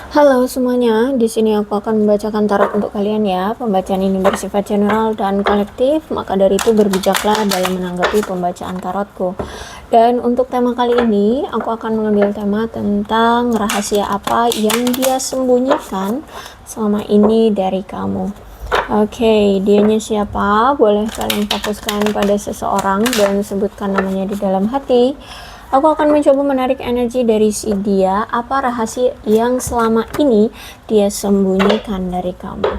Halo semuanya, di sini aku akan membacakan tarot untuk kalian ya. Pembacaan ini bersifat general dan kolektif, maka dari itu berbijaklah dalam menanggapi pembacaan tarotku. Dan untuk tema kali ini, aku akan mengambil tema tentang rahasia apa yang dia sembunyikan selama ini dari kamu. Oke, dianya siapa? Boleh kalian fokuskan pada seseorang dan sebutkan namanya di dalam hati. Aku akan mencoba menarik energi dari si dia, apa rahasia yang selama ini dia sembunyikan dari kamu.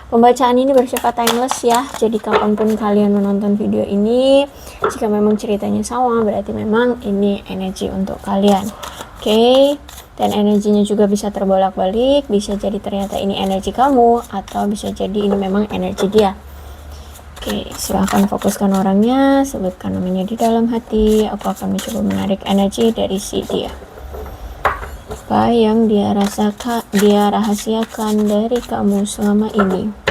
Pembacaan ini bersifat timeless ya, jadi kapanpun kalian menonton video ini, jika memang ceritanya sama, berarti memang ini energi untuk kalian. Oke, dan energinya juga bisa terbolak-balik, bisa jadi ternyata ini energi kamu, atau bisa jadi ini memang energi dia. Oke, silahkan fokuskan orangnya, sebutkan namanya di dalam hati. Aku akan mencoba menarik energi dari si dia. Apa yang dia rasakan, dia rahasiakan dari kamu selama ini?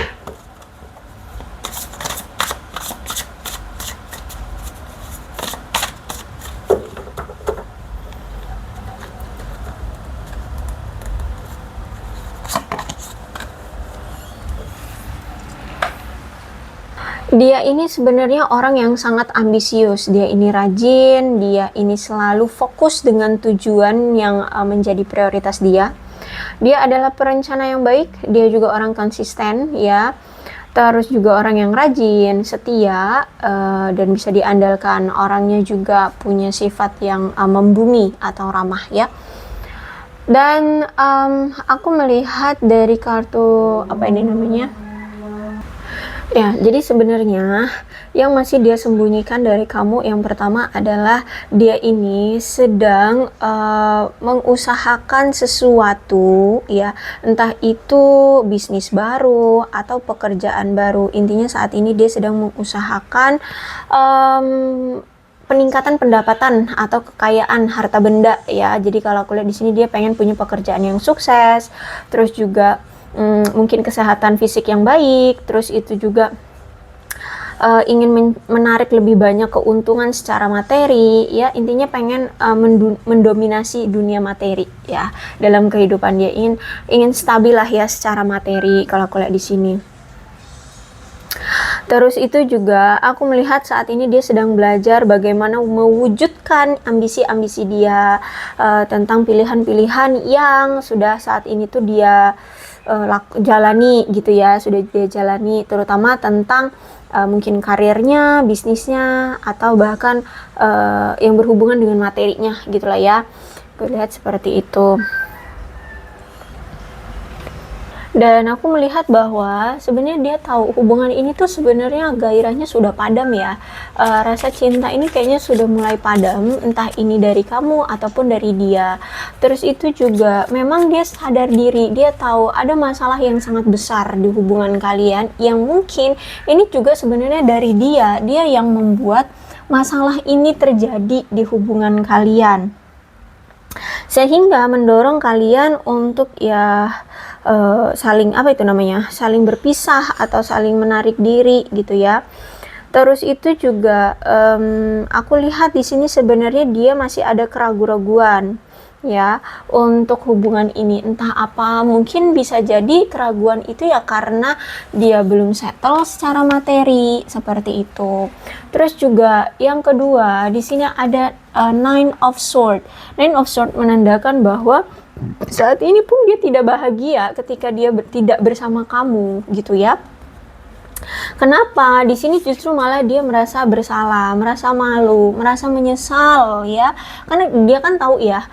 Dia ini sebenarnya orang yang sangat ambisius, dia ini rajin, dia ini selalu fokus dengan tujuan yang menjadi prioritas dia. Dia adalah perencana yang baik, dia juga orang konsisten ya. Terus juga orang yang rajin, setia, dan bisa diandalkan. Orangnya juga punya sifat yang membumi atau ramah ya. Dan aku melihat dari kartu apa ini namanya? Ya, jadi sebenarnya yang masih dia sembunyikan dari kamu yang pertama adalah dia ini sedang mengusahakan sesuatu ya, entah itu bisnis baru atau pekerjaan baru. Intinya saat ini dia sedang mengusahakan peningkatan pendapatan atau kekayaan harta benda ya. Jadi kalau aku lihat di sini dia pengen punya pekerjaan yang sukses, terus juga mungkin kesehatan fisik yang baik, terus itu juga ingin menarik lebih banyak keuntungan secara materi ya. Intinya pengen mendominasi dunia materi ya dalam kehidupan dia, ingin stabil lah ya secara materi kalau aku lihat di sini. Terus itu juga aku melihat saat ini dia sedang belajar bagaimana mewujudkan ambisi-ambisi dia, tentang pilihan-pilihan yang sudah saat ini tuh dia jalani gitu ya, sudah dia jalani, terutama tentang mungkin karirnya, bisnisnya, atau bahkan yang berhubungan dengan materinya gitulah ya. Aku lihat seperti itu. Dan aku melihat bahwa sebenarnya dia tahu hubungan ini tuh sebenarnya gairahnya sudah padam ya. Rasa cinta ini kayaknya sudah mulai padam, entah ini dari kamu ataupun dari dia. Terus itu juga memang dia sadar diri, dia tahu ada masalah yang sangat besar di hubungan kalian yang mungkin ini juga sebenarnya dari dia yang membuat masalah ini terjadi di hubungan kalian. Sehingga mendorong kalian untuk ya saling apa itu namanya, saling berpisah atau saling menarik diri gitu ya. Terus itu juga aku lihat di sini sebenarnya dia masih ada keraguan-raguan ya untuk hubungan ini, entah apa, mungkin bisa jadi keraguan itu ya karena dia belum settle secara materi seperti itu. Terus juga yang kedua di sini ada Nine of Swords. Nine of Swords menandakan bahwa saat ini pun dia tidak bahagia ketika dia tidak bersama kamu gitu ya. Kenapa? Di sini justru malah dia merasa bersalah, merasa malu, merasa menyesal ya. Karena dia kan tahu ya,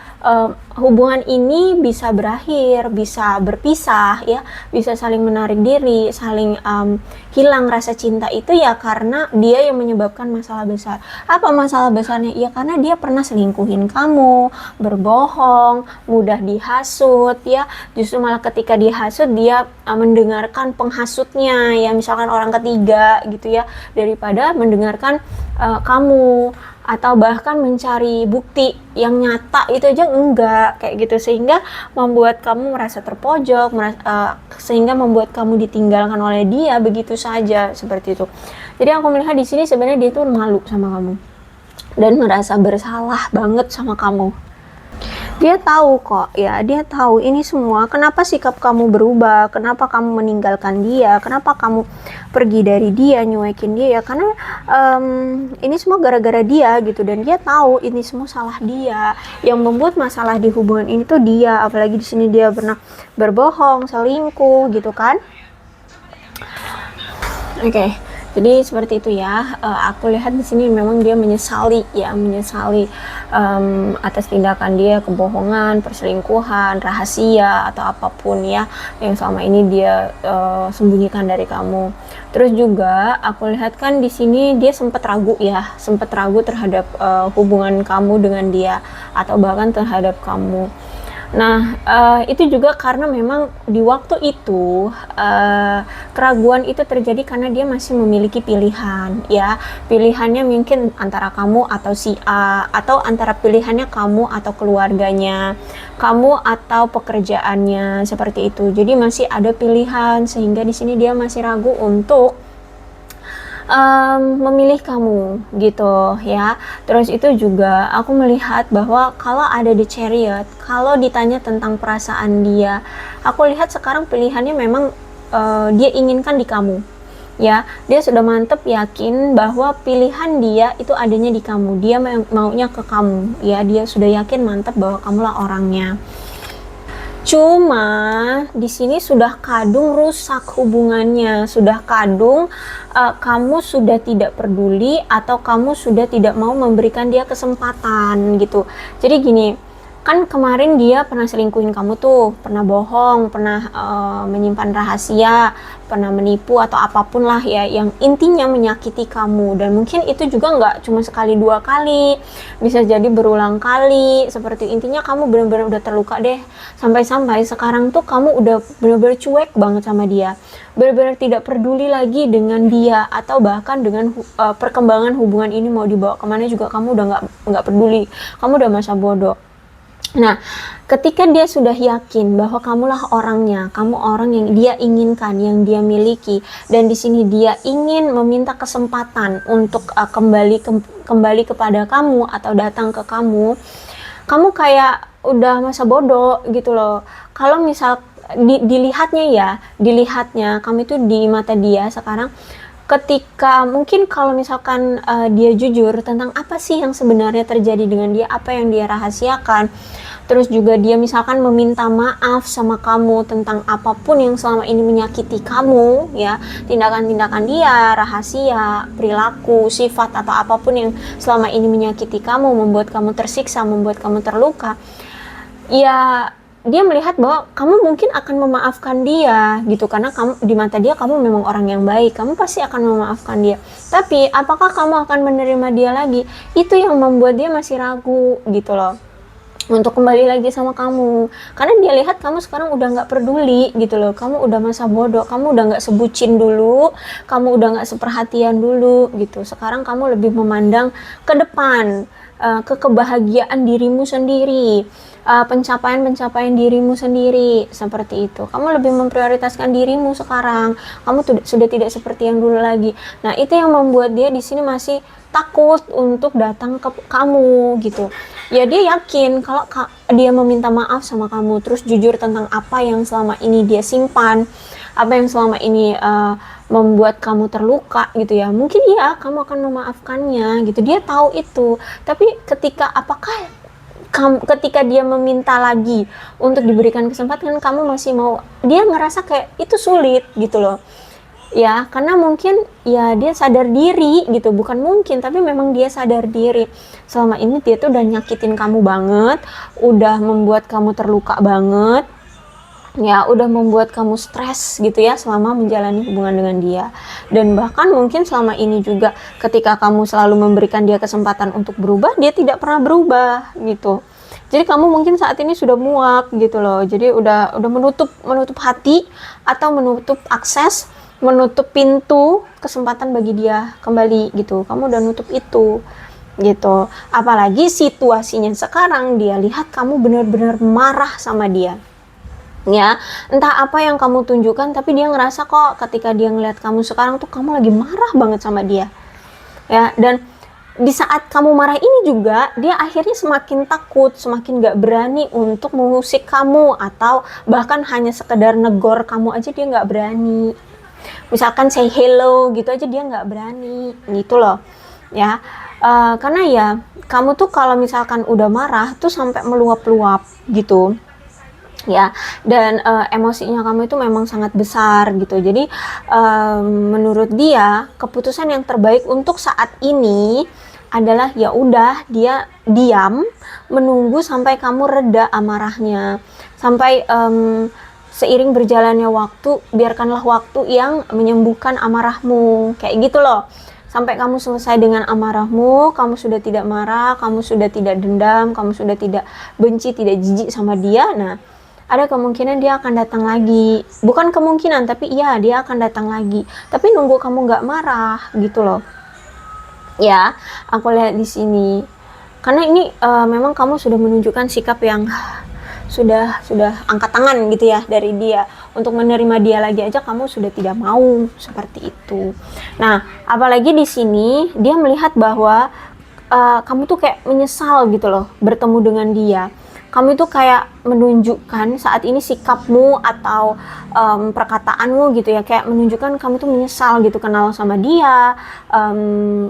hubungan ini bisa berakhir, bisa berpisah ya, bisa saling menarik diri, saling hilang rasa cinta itu ya karena dia yang menyebabkan masalah besar. Apa masalah besarnya? Ya karena dia pernah selingkuhin kamu, berbohong, mudah dihasut ya. Justru malah ketika dihasut dia mendengarkan penghasutnya ya, misalkan orang ketiga gitu ya, daripada mendengarkan kamu, atau bahkan mencari bukti yang nyata itu aja enggak kayak gitu, sehingga membuat kamu merasa terpojok, sehingga membuat kamu ditinggalkan oleh dia begitu saja seperti itu. Jadi aku melihat di sini sebenarnya dia tuh malu sama kamu dan merasa bersalah banget sama kamu. Dia tahu kok, ya, dia tahu ini semua. Kenapa sikap kamu berubah? Kenapa kamu meninggalkan dia? Kenapa kamu pergi dari dia, nyuekin dia? Ya, karena ini semua gara-gara dia gitu, dan dia tahu ini semua salah dia. Yang membuat masalah di hubungan ini tuh dia. Apalagi di sini dia pernah berbohong, selingkuh, gitu kan? Oke. Jadi seperti itu ya. Aku lihat di sini memang dia menyesali ya, menyesali atas tindakan dia, kebohongan, perselingkuhan, rahasia atau apapun ya yang selama ini dia sembunyikan dari kamu. Terus juga aku lihat kan di sini dia sempat ragu ya, sempat ragu terhadap hubungan kamu dengan dia atau bahkan terhadap kamu. Nah, itu juga karena memang di waktu itu, keraguan itu terjadi karena dia masih memiliki pilihan, ya. Pilihannya mungkin antara kamu atau si A, atau antara pilihannya kamu atau keluarganya, kamu atau pekerjaannya, seperti itu. Jadi masih ada pilihan, sehingga di sini dia masih ragu untuk memilih kamu gitu ya. Terus itu juga aku melihat bahwa kalau ada di Chariot, kalau ditanya tentang perasaan dia, aku lihat sekarang pilihannya memang dia inginkan di kamu ya. Dia sudah mantep yakin bahwa pilihan dia itu adanya di kamu, dia maunya ke kamu ya. Dia sudah yakin mantep bahwa kamulah orangnya. Cuma di sini sudah kadung rusak hubungannya, sudah kadung kamu sudah tidak peduli atau kamu sudah tidak mau memberikan dia kesempatan gitu. Jadi gini, kan kemarin dia pernah selingkuhin kamu tuh, pernah bohong, pernah menyimpan rahasia, pernah menipu atau apapun lah ya, yang intinya menyakiti kamu. Dan mungkin itu juga nggak cuma sekali dua kali, bisa jadi berulang kali. Seperti intinya kamu benar-benar udah terluka deh, sampai-sampai sekarang tuh kamu udah benar-benar cuek banget sama dia, benar-benar tidak peduli lagi dengan dia, atau bahkan dengan perkembangan hubungan ini mau dibawa kemana juga kamu udah nggak peduli, kamu udah masa bodoh. Nah, ketika dia sudah yakin bahwa kamulah orangnya, kamu orang yang dia inginkan, yang dia miliki, dan di sini dia ingin meminta kesempatan untuk kembali kepada kamu atau datang ke kamu kayak udah masa bodoh gitu loh. Kalau misal dilihatnya kamu itu di mata dia sekarang, ketika mungkin kalau misalkan dia jujur tentang apa sih yang sebenarnya terjadi dengan dia, apa yang dia rahasiakan, terus juga dia misalkan meminta maaf sama kamu tentang apapun yang selama ini menyakiti kamu ya, tindakan-tindakan dia, rahasia, perilaku, sifat atau apapun yang selama ini menyakiti kamu, membuat kamu tersiksa, membuat kamu terluka, ya dia melihat bahwa kamu mungkin akan memaafkan dia gitu, karena kamu di mata dia kamu memang orang yang baik, kamu pasti akan memaafkan dia. Tapi apakah kamu akan menerima dia lagi? Itu yang membuat dia masih ragu gitu loh untuk kembali lagi sama kamu, karena dia lihat kamu sekarang udah nggak peduli gitu loh, kamu udah masa bodoh, kamu udah nggak sebucin dulu, kamu udah nggak seperhatian dulu gitu. Sekarang kamu lebih memandang ke depan, ke kebahagiaan dirimu sendiri, pencapaian-pencapaian dirimu sendiri, seperti itu. Kamu lebih memprioritaskan dirimu sekarang, kamu sudah tidak seperti yang dulu lagi. Nah, itu yang membuat dia di sini masih takut untuk datang ke kamu gitu. Ya dia yakin kalau dia meminta maaf sama kamu, terus jujur tentang apa yang selama ini dia simpan, apa yang selama ini membuat kamu terluka gitu ya, mungkin iya kamu akan memaafkannya gitu. Dia tahu itu. Tapi ketika dia meminta lagi untuk diberikan kesempatan, kamu masih mau, dia ngerasa kayak itu sulit gitu loh ya, karena mungkin ya dia sadar diri gitu, bukan mungkin tapi memang dia sadar diri selama ini dia tuh udah nyakitin kamu banget, udah membuat kamu terluka banget ya, udah membuat kamu stres gitu ya selama menjalani hubungan dengan dia. Dan bahkan mungkin selama ini juga ketika kamu selalu memberikan dia kesempatan untuk berubah, dia tidak pernah berubah gitu. Jadi kamu mungkin saat ini sudah muak gitu loh, jadi udah menutup hati atau menutup akses, menutup pintu kesempatan bagi dia kembali gitu. Kamu udah nutup itu gitu. Apalagi situasinya sekarang dia lihat kamu benar-benar marah sama dia ya, entah apa yang kamu tunjukkan, tapi dia ngerasa kok ketika dia ngeliat kamu sekarang tuh kamu lagi marah banget sama dia ya. Dan di saat kamu marah ini juga, dia akhirnya semakin takut, semakin gak berani untuk mengusik kamu, atau bahkan hanya sekedar negor kamu aja dia gak berani. Misalkan say hello gitu aja dia nggak berani, gitu loh ya. Karena ya kamu tuh kalau misalkan udah marah tuh sampai meluap-luap gitu ya, dan emosinya kamu itu memang sangat besar gitu. Jadi menurut dia keputusan yang terbaik untuk saat ini adalah ya udah dia diam, menunggu sampai kamu reda amarahnya, sampai seiring berjalannya waktu, biarkanlah waktu yang menyembuhkan amarahmu, kayak gitu loh. Sampai kamu selesai dengan amarahmu, kamu sudah tidak marah, kamu sudah tidak dendam, kamu sudah tidak benci, tidak jijik sama dia. Nah, ada kemungkinan dia akan datang lagi. Bukan kemungkinan, tapi iya dia akan datang lagi. Tapi nunggu kamu nggak marah, gitu loh. Ya, aku lihat di sini. Karena ini memang kamu sudah menunjukkan sikap yang sudah angkat tangan gitu ya dari dia. Untuk menerima dia lagi aja kamu sudah tidak mau, seperti itu. Nah, apalagi di sini dia melihat bahwa kamu tuh kayak menyesal gitu loh bertemu dengan dia. Kamu itu kayak menunjukkan saat ini sikapmu atau perkataanmu gitu ya, kayak menunjukkan kamu tuh menyesal gitu kenal sama dia,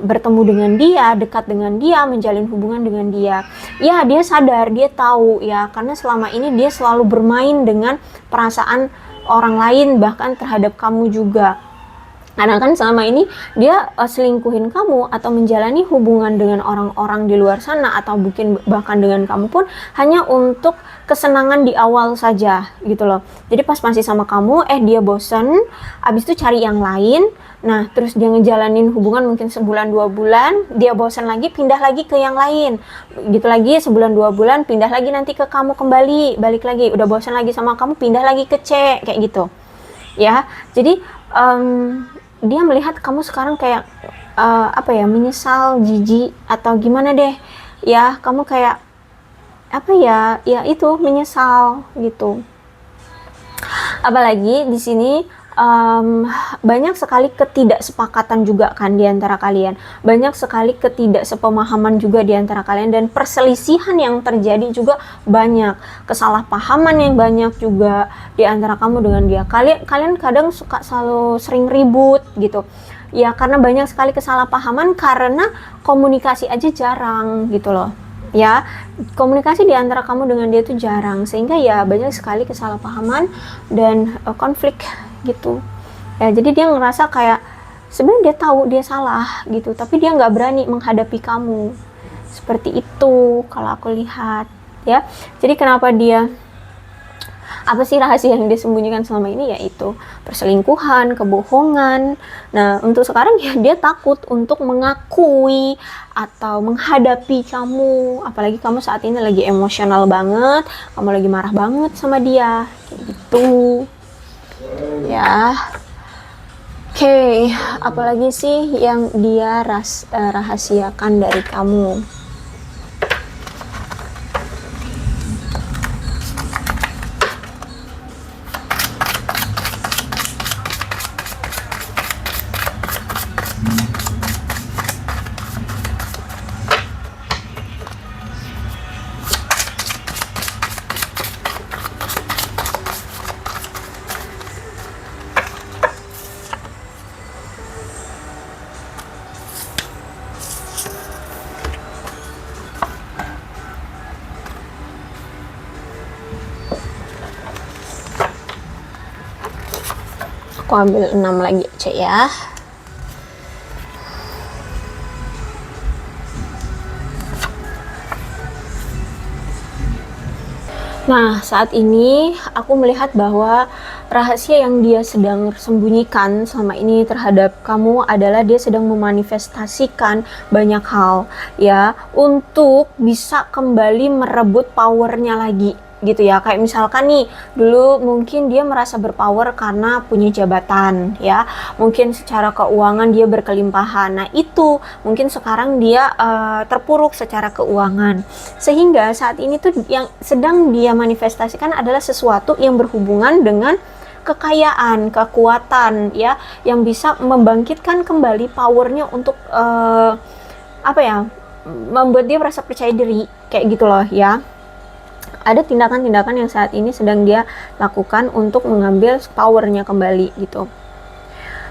bertemu dengan dia, dekat dengan dia, menjalin hubungan dengan dia. Ya, dia sadar, dia tahu ya, karena selama ini dia selalu bermain dengan perasaan orang lain, bahkan terhadap kamu juga. Karena kan selama ini dia selingkuhin kamu atau menjalani hubungan dengan orang-orang di luar sana, atau mungkin bahkan dengan kamu pun hanya untuk kesenangan di awal saja gitu loh. Jadi pas masih sama kamu, dia bosen, abis itu cari yang lain. Nah, terus dia ngejalanin hubungan mungkin sebulan 2 bulan, dia bosen lagi, pindah lagi ke yang lain. Gitu lagi sebulan 2 bulan, pindah lagi nanti ke kamu kembali, balik lagi. Udah bosen lagi sama kamu, pindah lagi ke C, kayak gitu. Ya, jadi dia melihat kamu sekarang kayak menyesal, jijik atau gimana deh ya, kamu kayak ya itu menyesal gitu. Apalagi di sini banyak sekali ketidaksepakatan juga kan di antara kalian, banyak sekali ketidaksepemahaman juga di antara kalian, dan perselisihan yang terjadi juga banyak, kesalahpahaman yang banyak juga di antara kamu dengan dia. Kalian kadang suka selalu sering ribut gitu ya, karena banyak sekali kesalahpahaman, karena komunikasi aja jarang gitu loh ya. Komunikasi di antara kamu dengan dia tuh jarang, sehingga ya banyak sekali kesalahpahaman dan konflik gitu ya. Jadi dia ngerasa kayak sebenarnya dia tahu dia salah gitu, tapi dia nggak berani menghadapi kamu, seperti itu kalau aku lihat ya. Jadi kenapa dia, apa sih rahasia yang dia sembunyikan selama ini, yaitu perselingkuhan, kebohongan. Nah, untuk sekarang ya dia takut untuk mengakui atau menghadapi kamu, apalagi kamu saat ini lagi emosional banget, kamu lagi marah banget sama dia, kayak gitu ya. Oke, apalagi sih yang dia rahasiakan dari kamu? Aku ambil 6 lagi aja ya. Nah, saat ini aku melihat bahwa rahasia yang dia sedang sembunyikan selama ini terhadap kamu adalah dia sedang memanifestasikan banyak hal ya, untuk bisa kembali merebut powernya lagi gitu ya. Kayak misalkan nih, dulu mungkin dia merasa berpower karena punya jabatan ya, mungkin secara keuangan dia berkelimpahan. Nah, itu mungkin sekarang dia terpuruk secara keuangan, sehingga saat ini tuh yang sedang dia manifestasikan adalah sesuatu yang berhubungan dengan kekayaan, kekuatan ya, yang bisa membangkitkan kembali powernya untuk apa ya, membuat dia merasa percaya diri kayak gitu loh ya. Ada tindakan-tindakan yang saat ini sedang dia lakukan untuk mengambil powernya kembali gitu.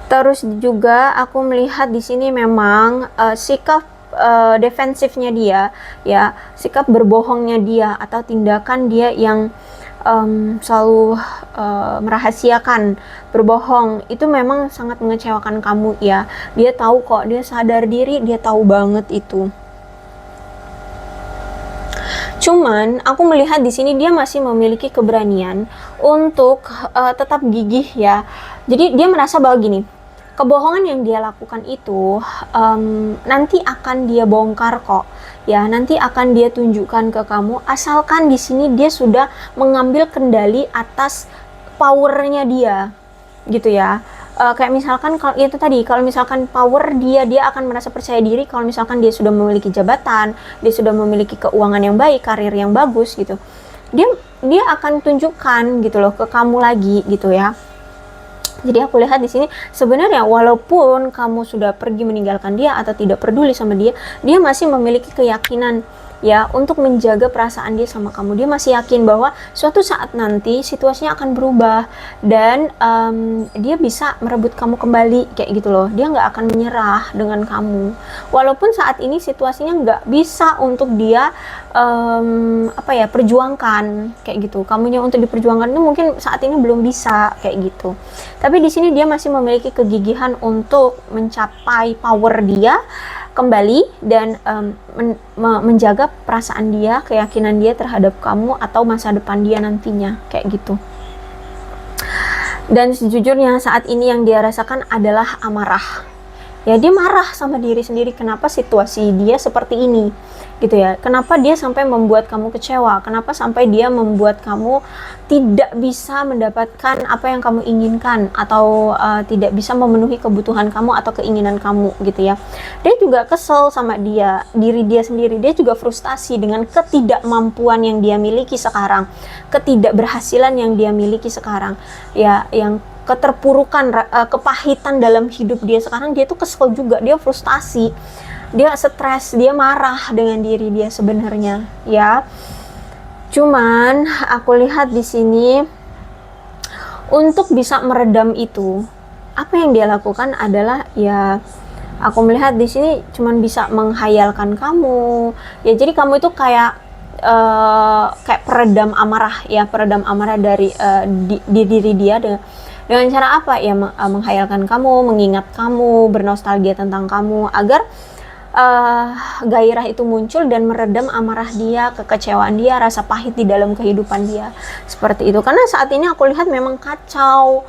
Terus juga aku melihat di sini memang sikap defensifnya dia ya, sikap berbohongnya dia atau tindakan dia yang selalu merahasiakan, berbohong, itu memang sangat mengecewakan kamu ya. Dia tahu kok, dia sadar diri, dia tahu banget itu. Cuman aku melihat di sini dia masih memiliki keberanian untuk tetap gigih ya. Jadi dia merasa bahwa gini, kebohongan yang dia lakukan itu nanti akan dia bongkar kok ya, nanti akan dia tunjukkan ke kamu, asalkan di sini dia sudah mengambil kendali atas powernya dia gitu ya. Kayak misalkan kalau itu tadi, kalau misalkan power dia akan merasa percaya diri kalau misalkan dia sudah memiliki jabatan, dia sudah memiliki keuangan yang baik, karir yang bagus gitu, dia akan tunjukkan gitu loh ke kamu lagi gitu ya. Jadi aku lihat di sini sebenarnya walaupun kamu sudah pergi meninggalkan dia atau tidak peduli sama dia, dia masih memiliki keyakinan ya untuk menjaga perasaan dia sama kamu. Dia masih yakin bahwa suatu saat nanti situasinya akan berubah dan dia bisa merebut kamu kembali kayak gitu loh. Dia nggak akan menyerah dengan kamu walaupun saat ini situasinya nggak bisa untuk dia perjuangkan kayak gitu. Kamunya untuk diperjuangkan itu mungkin saat ini belum bisa kayak gitu, tapi di sini dia masih memiliki kegigihan untuk mencapai power dia kembali dan menjaga perasaan dia, keyakinan dia terhadap kamu atau masa depan dia nantinya kayak gitu. Dan sejujurnya saat ini yang dia rasakan adalah amarah ya. Dia marah sama diri sendiri, kenapa situasi dia seperti ini gitu ya, kenapa dia sampai membuat kamu kecewa, kenapa sampai dia membuat kamu tidak bisa mendapatkan apa yang kamu inginkan atau tidak bisa memenuhi kebutuhan kamu atau keinginan kamu gitu ya. Dia juga kesel sama diri dia sendiri, dia juga frustasi dengan ketidakmampuan yang dia miliki sekarang, ketidakberhasilan yang dia miliki sekarang ya, yang keterpurukan, kepahitan dalam hidup dia sekarang. Dia tuh kesel juga, dia frustasi, dia stres, dia marah dengan diri dia sebenarnya ya. Cuman aku lihat di sini untuk bisa meredam itu, apa yang dia lakukan adalah ya, aku melihat di sini cuman bisa menghayalkan kamu ya. Jadi kamu itu kayak peredam amarah ya, peredam amarah dari di diri dia dengan cara apa ya, menghayalkan kamu, mengingat kamu, bernostalgia tentang kamu agar gairah itu muncul dan meredam amarah dia, kekecewaan dia, rasa pahit di dalam kehidupan dia seperti itu. Karena saat ini aku lihat memang kacau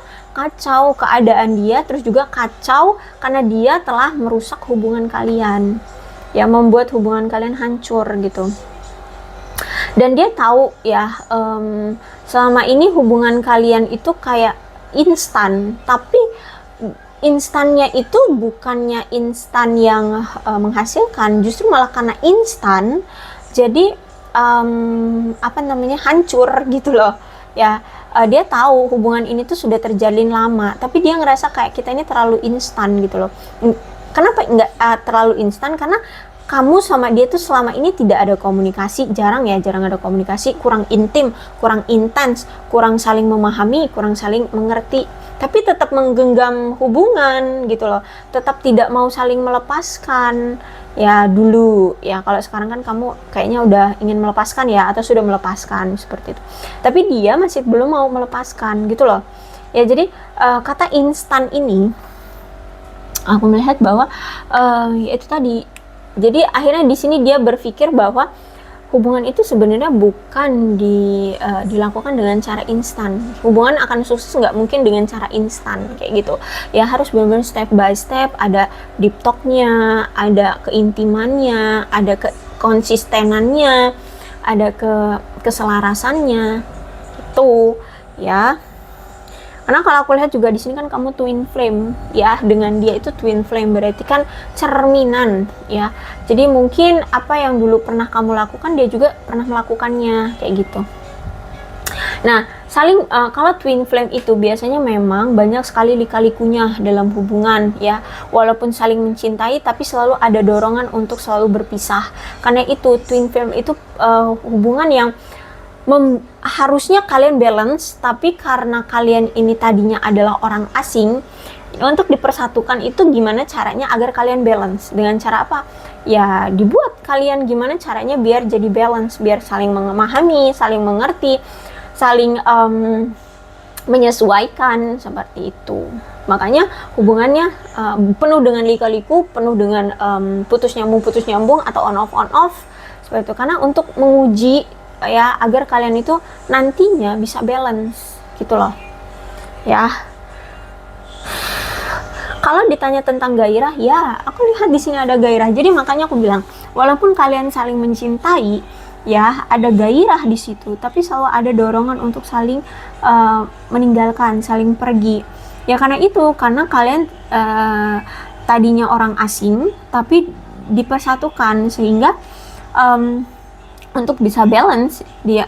keadaan dia, terus juga kacau karena dia telah merusak hubungan kalian ya, membuat hubungan kalian hancur gitu. Dan dia tahu ya, selama ini hubungan kalian itu kayak instan, tapi instannya itu bukannya instan yang menghasilkan, justru malah karena instan jadi hancur gitu loh ya. Dia tahu hubungan ini tuh sudah terjalin lama, tapi dia ngerasa kayak kita ini terlalu instan gitu loh. Kenapa nggak terlalu instan? Karena kamu sama dia tuh selama ini tidak ada komunikasi, jarang ada komunikasi, kurang intim, kurang intens, kurang saling memahami, kurang saling mengerti, tapi tetap menggenggam hubungan gitu loh, tetap tidak mau saling melepaskan ya dulu ya. Kalau sekarang kan kamu kayaknya udah ingin melepaskan ya, atau sudah melepaskan seperti itu, tapi dia masih belum mau melepaskan gitu loh ya. Jadi kata instan ini aku melihat bahwa itu tadi. Jadi akhirnya di sini dia berpikir bahwa hubungan itu sebenarnya bukan dilakukan dengan cara instan. Hubungan akan sukses nggak mungkin dengan cara instan kayak gitu ya, harus benar-benar step by step, ada deep talk-nya, ada keintimannya, ada konsistenannya, ada keselarasannya itu ya. Karena kalau aku lihat juga di sini kan kamu twin flame ya, dengan dia itu twin flame berarti kan cerminan ya. Jadi mungkin apa yang dulu pernah kamu lakukan dia juga pernah melakukannya kayak gitu. Nah kalau twin flame itu biasanya memang banyak sekali lika-likunya dalam hubungan ya, walaupun saling mencintai tapi selalu ada dorongan untuk selalu berpisah. Karena itu twin flame itu hubungan yang harusnya kalian balance, tapi karena kalian ini tadinya adalah orang asing, untuk dipersatukan itu gimana caranya agar kalian balance. Dengan cara apa? Ya dibuat kalian gimana caranya biar jadi balance, biar saling memahami, saling mengerti, saling menyesuaikan, seperti itu. Makanya hubungannya penuh dengan lika-liku, penuh dengan putus nyambung atau on off seperti itu, karena untuk menguji ya agar kalian itu nantinya bisa balance gitu loh ya. Kalau ditanya tentang gairah, ya aku lihat di sini ada gairah. Jadi makanya aku bilang, walaupun kalian saling mencintai, ya ada gairah di situ, tapi selalu ada dorongan untuk saling meninggalkan, saling pergi. Ya karena itu, karena kalian tadinya orang asing, tapi dipersatukan sehingga untuk bisa balance di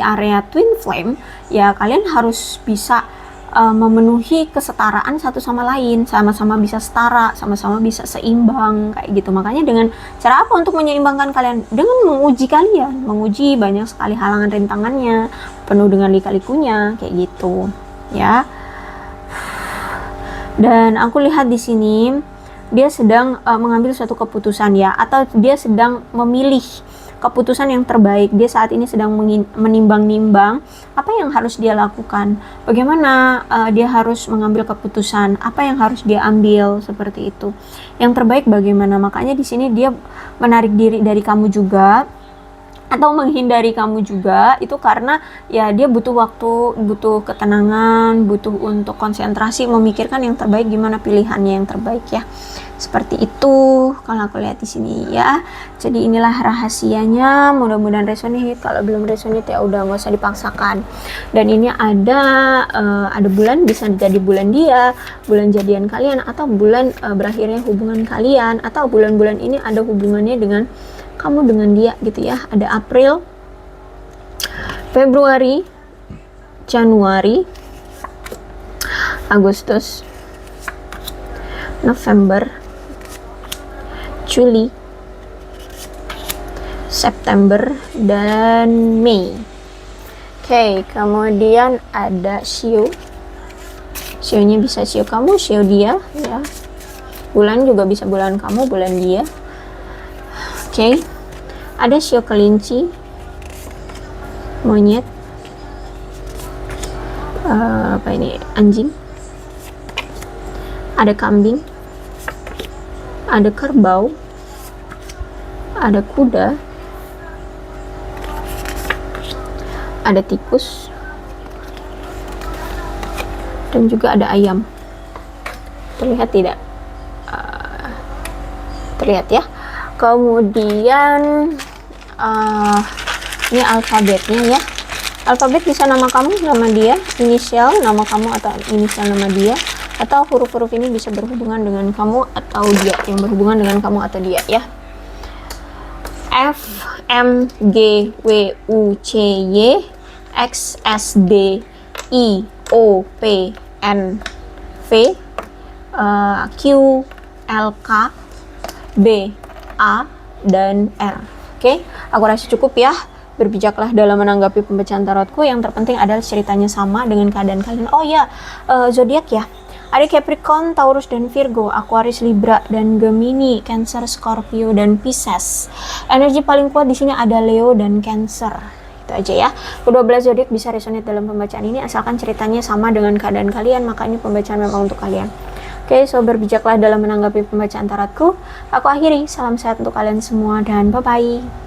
area twin flame, ya kalian harus bisa memenuhi kesetaraan satu sama lain, sama-sama bisa setara, sama-sama bisa seimbang kayak gitu. Makanya dengan cara apa untuk menyeimbangkan kalian? Dengan menguji kalian, menguji banyak sekali halangan rintangannya, penuh dengan lika-likunya kayak gitu ya. Dan aku lihat di sini dia sedang mengambil suatu keputusan ya, atau dia sedang memilih keputusan yang terbaik. Dia saat ini sedang menimbang-nimbang apa yang harus dia lakukan, bagaimana dia harus mengambil keputusan, apa yang harus dia ambil, seperti itu. Yang terbaik bagaimana? Makanya di sini dia menarik diri dari kamu juga, atau menghindari kamu juga, itu karena ya dia butuh waktu, butuh ketenangan, butuh untuk konsentrasi, memikirkan yang terbaik, gimana pilihannya yang terbaik ya. Seperti itu kalau aku lihat di sini ya. Jadi inilah rahasianya, mudah-mudahan resonate. Kalau belum resonate ya udah nggak usah dipaksakan. Dan ini ada bulan, bisa jadi bulan dia, bulan jadian kalian, atau bulan berakhirnya hubungan kalian, atau bulan-bulan ini ada hubungannya dengan kamu dengan dia gitu ya. Ada April, Februari, Januari, Agustus, November, Juli, September, dan Mei. Oke, kemudian ada Shio. Shio-nya bisa Shio kamu, Shio dia ya. Bulan juga bisa bulan kamu, bulan dia. Oke. Ada Shio kelinci, monyet, apa ini, anjing, ada kambing, ada kerbau, ada kuda, ada tikus, dan juga ada ayam. Terlihat tidak? Terlihat ya. Kemudian ini alfabetnya ya. Alfabet bisa nama kamu, nama dia, inisial nama kamu atau inisial nama dia, atau huruf-huruf ini bisa berhubungan dengan kamu atau dia, yang berhubungan dengan kamu atau dia ya. F, M, G, W, U, C, Y, X, S, D, I, O, P, N, V, Q, L, K, B, A, dan R. Oke, aku rasa cukup ya. Berbijaklah dalam menanggapi pembacaan tarotku. Yang terpenting adalah ceritanya sama dengan keadaan kalian. Oh ya, zodiak ya. Ada Capricorn, Taurus, dan Virgo, Aquarius, Libra, dan Gemini, Cancer, Scorpio, dan Pisces. Energi paling kuat di sini ada Leo dan Cancer. Itu aja ya. Kedua belas zodiak bisa resonate dalam pembacaan ini asalkan ceritanya sama dengan keadaan kalian, maka ini pembacaan memang untuk kalian. Oke, so berbijaklah dalam menanggapi pembacaan tarotku. Aku akhiri, salam sehat untuk kalian semua dan bye-bye.